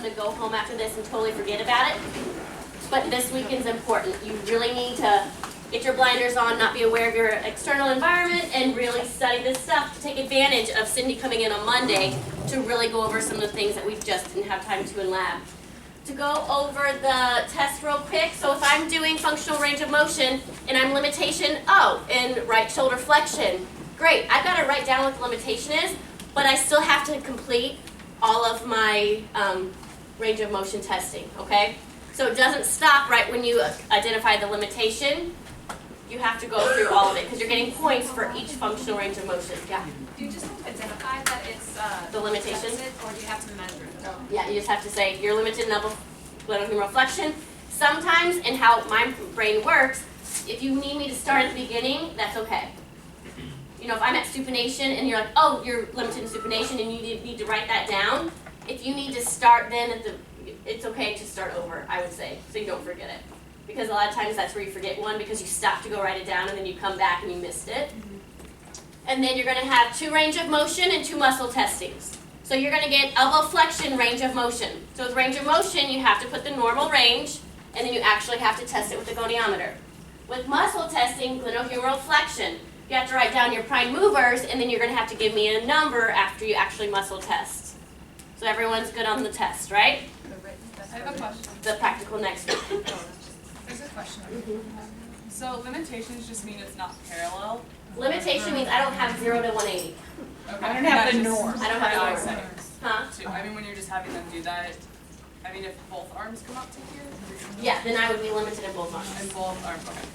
to go home after this and totally forget about it. But this weekend's important. You really need to get your blinders on, not be aware of your external environment, and really study this stuff to take advantage of Cindy coming in on Monday to really go over some of the things that we just didn't have time to in lab. To go over the test real quick, so if I'm doing functional range of motion and I'm limitation, in right shoulder flexion, great, I've got to write down what the limitation is, but I still have to complete all of my range of motion testing, okay? So it doesn't stop right when you identify the limitation. You have to go through all of it because you're getting points for each functional range of motion. Yeah? Do you just identify that it's The limitation? tested, or do you have to measure it? Yeah, you just have to say you're limited in glenohumeral flexion. Sometimes, in how my brain works, if you need me to start at the beginning, that's okay. You know, if I'm at supination and you're like, oh, you're limited in supination and you need to write that down, if you need to start then it's okay to start over, I would say, so you don't forget it. Because a lot of times that's where you forget one because you stop to go write it down and then you come back and you missed it. And then you're going to have 2 range of motion and 2 muscle testings. So you're going to get elbow flexion range of motion. So with range of motion, you have to put the normal range, and then you actually have to test it with the goniometer. With muscle testing, glenohumeral flexion, you have to write down your prime movers, and then you're going to have to give me a number after you actually muscle test. So everyone's good on the test, right? I have a question. The practical next week. There's a question. So limitations just mean it's not parallel? Limitation means I don't have 0 to 180. Okay. I don't have the norm. I don't have the norm. Huh? So, I mean, when you're just having them do that, I mean, if both arms come up to here? Yeah, then I would be limited in both arms. And both arms, okay.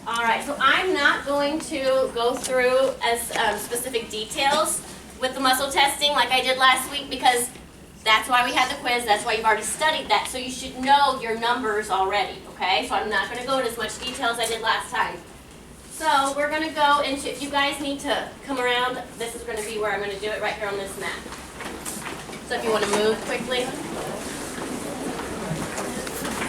All right, so I'm not going to go through as specific details with the muscle testing like I did last week because that's why we had the quiz, that's why you've already studied that, so you should know your numbers already, okay? So I'm not going to go into as much detail as I did last time. So we're going to go into, if you guys need to come around, this is going to be where I'm going to do it right here on this mat. So if you want to move quickly.